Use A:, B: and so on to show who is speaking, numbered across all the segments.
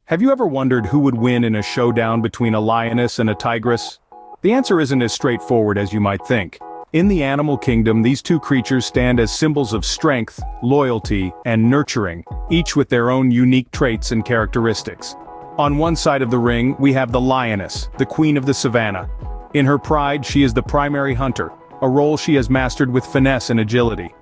A: Have you ever wondered who would win in a showdown between a lioness and a tigress? The answer isn't as straightforward as you might think. In the animal kingdom, these two creatures stand as symbols of strength, loyalty, and nurturing, each with their own unique traits and characteristics. On one side of the ring, we have the lioness, the queen of the savannah. In her pride, she is the primary hunter, a role she has mastered with finesse and agility.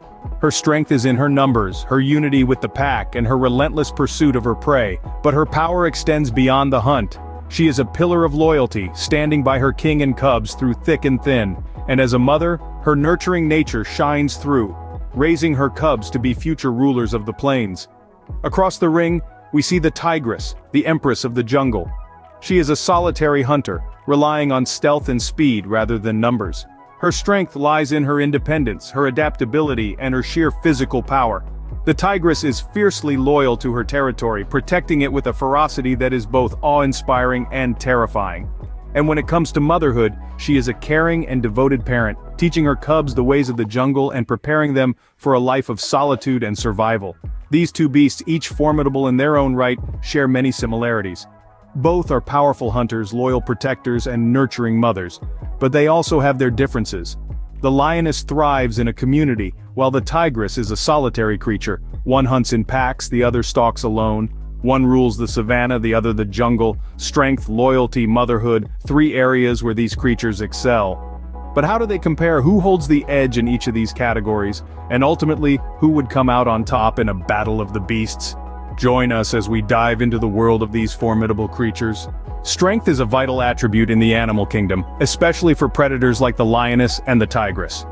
A: Her strength is in her numbers, her unity with the pack, and her relentless pursuit of her prey, but her power extends beyond the hunt. She is a pillar of loyalty, standing by her king and cubs through thick and thin, and as a mother, her nurturing nature shines through, raising her cubs to be future rulers of the plains. Across the ring, we see the tigress, the empress of the jungle. She is a solitary hunter, relying on stealth and speed rather than numbers. Her strength lies in her independence, her adaptability, and her sheer physical power. The tigress is fiercely loyal to her territory, protecting it with a ferocity that is both awe-inspiring and terrifying. And when it comes to motherhood, she is a caring and devoted parent, teaching her cubs the ways of the jungle and preparing them for a life of solitude and survival. These two beasts, each formidable in their own right, share many similarities. Both are powerful hunters, loyal protectors, and nurturing mothers. But they also have their differences. The lioness thrives in a community, while the tigress is a solitary creature. One hunts in packs, the other stalks alone. One rules the savannah, the other the jungle. Strength, loyalty, motherhood, three areas where these creatures excel. But how do they compare? Who holds the edge in each of these categories? And ultimately, who would come out on top in a battle of the beasts? Join us as we dive into the world of these formidable creatures. Strength is a vital attribute in the animal kingdom, especially for predators like the lioness and the tigress.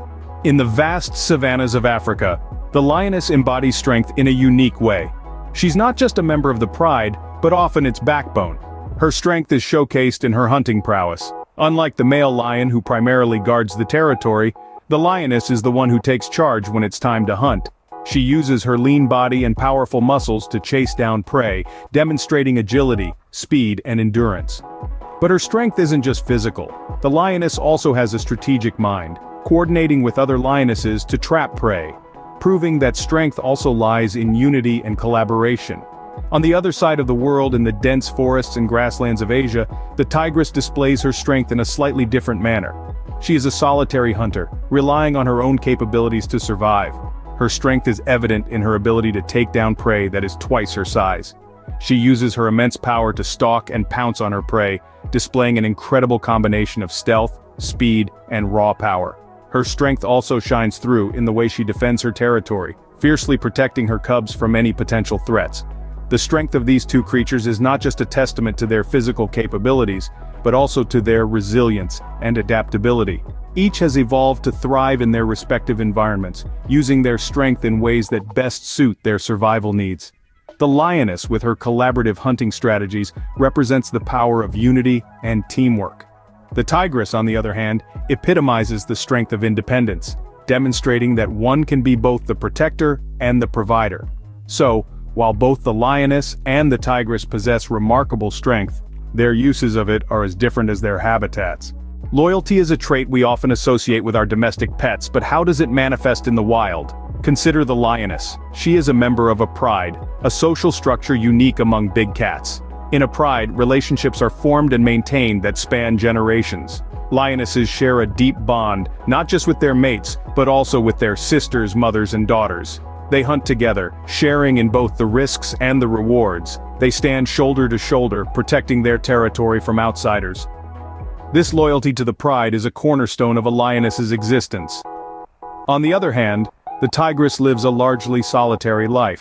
A: In the vast savannas of Africa, the lioness embodies strength in a unique way. She's not just a member of the pride, but often its backbone. Her strength is showcased in her hunting prowess. Unlike the male lion who primarily guards the territory, the lioness is the one who takes charge when it's time to hunt. She uses her lean body and powerful muscles to chase down prey, demonstrating agility, speed, and endurance. But her strength isn't just physical. The lioness also has a strategic mind, coordinating with other lionesses to trap prey, proving that strength also lies in unity and collaboration. On the other side of the world, in the dense forests and grasslands of Asia, the tigress displays her strength in a slightly different manner. She is a solitary hunter, relying on her own capabilities to survive. Her strength is evident in her ability to take down prey that is twice her size. She uses her immense power to stalk and pounce on her prey, displaying an incredible combination of stealth, speed, and raw power. Her strength also shines through in the way she defends her territory, fiercely protecting her cubs from any potential threats. The strength of these two creatures is not just a testament to their physical capabilities, but also to their resilience and adaptability. Each has evolved to thrive in their respective environments, using their strength in ways that best suit their survival needs. The lioness, with her collaborative hunting strategies, represents the power of unity and teamwork. The tigress, on the other hand, epitomizes the strength of independence, demonstrating that one can be both the protector and the provider. So, while both the lioness and the tigress possess remarkable strength, their uses of it are as different as their habitats. Loyalty is a trait we often associate with our domestic pets, but how does it manifest in the wild? Consider the lioness. She is a member of a pride, a social structure unique among big cats. In a pride, relationships are formed and maintained that span generations. Lionesses share a deep bond, not just with their mates, but also with their sisters, mothers, and daughters. They hunt together, sharing in both the risks and the rewards. They stand shoulder to shoulder, protecting their territory from outsiders. This loyalty to the pride is a cornerstone of a lioness's existence. On the other hand, the tigress lives a largely solitary life.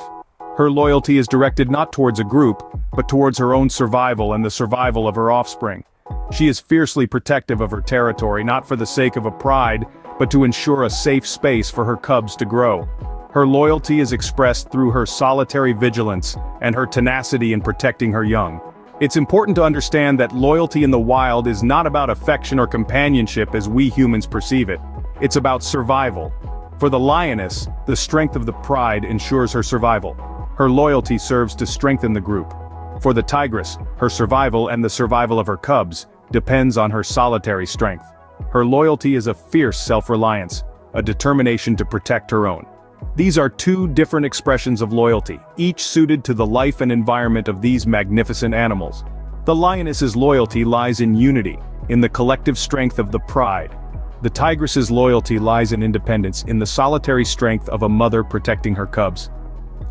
A: Her loyalty is directed not towards a group, but towards her own survival and the survival of her offspring. She is fiercely protective of her territory, not for the sake of a pride, but to ensure a safe space for her cubs to grow. Her loyalty is expressed through her solitary vigilance and her tenacity in protecting her young. It's important to understand that loyalty in the wild is not about affection or companionship as we humans perceive it. It's about survival. For the lioness, the strength of the pride ensures her survival. Her loyalty serves to strengthen the group. For the tigress, her survival and the survival of her cubs depends on her solitary strength. Her loyalty is a fierce self-reliance, a determination to protect her own. These are two different expressions of loyalty, each suited to the life and environment of these magnificent animals. The lioness's loyalty lies in unity, in the collective strength of the pride. The tigress's loyalty lies in independence, in the solitary strength of a mother protecting her cubs.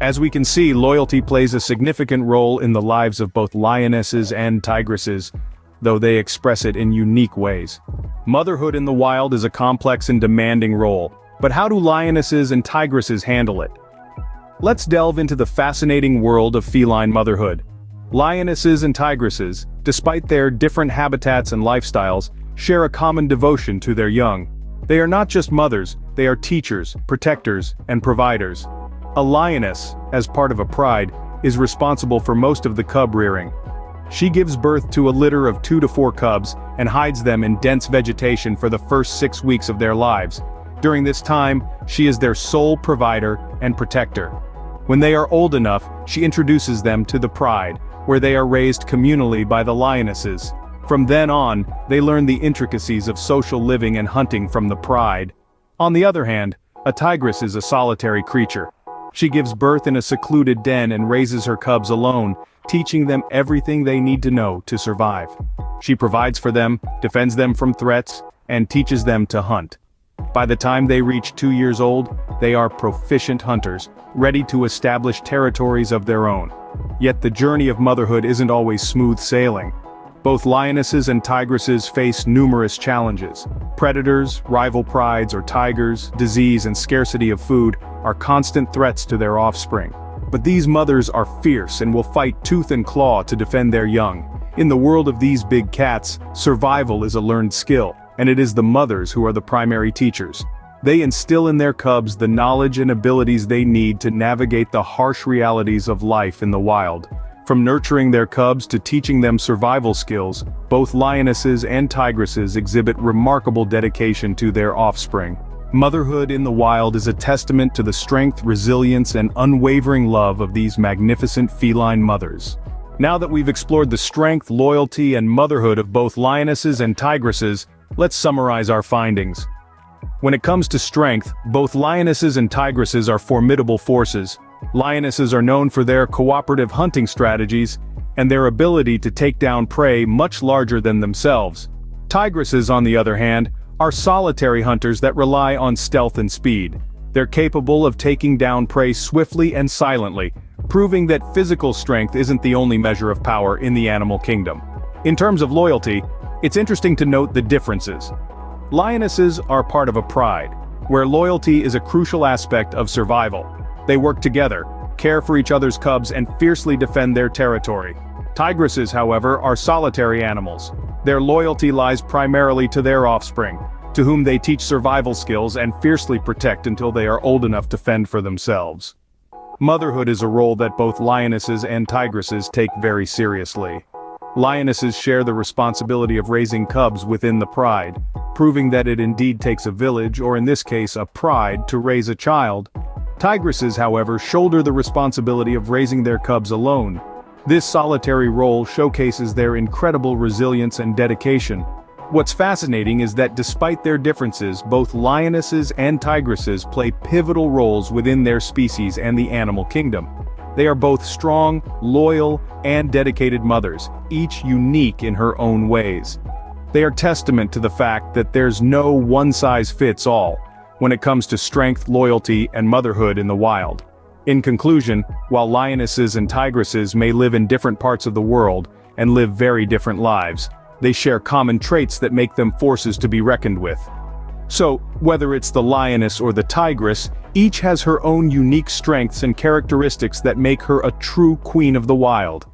A: As we can see, loyalty plays a significant role in the lives of both lionesses and tigresses, though they express it in unique ways. Motherhood in the wild is a complex and demanding role, but how do lionesses and tigresses handle it? Let's delve into the fascinating world of feline motherhood. Lionesses and tigresses, despite their different habitats and lifestyles, share a common devotion to their young. They are not just mothers, they are teachers, protectors, and providers. A lioness, as part of a pride, is responsible for most of the cub rearing. She gives birth to a litter of 2 to 4 cubs and hides them in dense vegetation for the first 6 weeks of their lives. During this time, she is their sole provider and protector. When they are old enough, she introduces them to the pride, where they are raised communally by the lionesses. From then on, they learn the intricacies of social living and hunting from the pride. On the other hand, a tigress is a solitary creature. She gives birth in a secluded den and raises her cubs alone, teaching them everything they need to know to survive. She provides for them, defends them from threats, and teaches them to hunt. By the time they reach 2 years old, they are proficient hunters, ready to establish territories of their own. Yet the journey of motherhood isn't always smooth sailing. Both lionesses and tigresses face numerous challenges. Predators, rival prides or tigers, disease and scarcity of food are constant threats to their offspring. But these mothers are fierce and will fight tooth and claw to defend their young. In the world of these big cats, survival is a learned skill, and it is the mothers who are the primary teachers. They instill in their cubs the knowledge and abilities they need to navigate the harsh realities of life in the wild. From nurturing their cubs to teaching them survival skills, both lionesses and tigresses exhibit remarkable dedication to their offspring. Motherhood in the wild is a testament to the strength, resilience, and unwavering love of these magnificent feline mothers. Now that we've explored the strength, loyalty, and motherhood of both lionesses and tigresses, let's summarize our findings. When it comes to strength, both lionesses and tigresses are formidable forces. Lionesses are known for their cooperative hunting strategies and their ability to take down prey much larger than themselves. Tigresses, on the other hand, are solitary hunters that rely on stealth and speed. They're capable of taking down prey swiftly and silently, proving that physical strength isn't the only measure of power in the animal kingdom. In terms of loyalty, it's interesting to note the differences. Lionesses are part of a pride, where loyalty is a crucial aspect of survival. They work together, care for each other's cubs, and fiercely defend their territory. Tigresses, however, are solitary animals. Their loyalty lies primarily to their offspring, to whom they teach survival skills and fiercely protect until they are old enough to fend for themselves. Motherhood is a role that both lionesses and tigresses take very seriously. Lionesses share the responsibility of raising cubs within the pride, proving that it indeed takes a village, or in this case a pride, to raise a child. Tigresses, however, shoulder the responsibility of raising their cubs alone. This solitary role showcases their incredible resilience and dedication. What's fascinating is that despite their differences, both lionesses and tigresses play pivotal roles within their species and the animal kingdom. They are both strong, loyal, and dedicated mothers, each unique in her own ways. They are testament to the fact that there's no one-size-fits-all when it comes to strength, loyalty, and motherhood in the wild. In conclusion, while lionesses and tigresses may live in different parts of the world and live very different lives, they share common traits that make them forces to be reckoned with. So, whether it's the lioness or the tigress, each has her own unique strengths and characteristics that make her a true queen of the wild.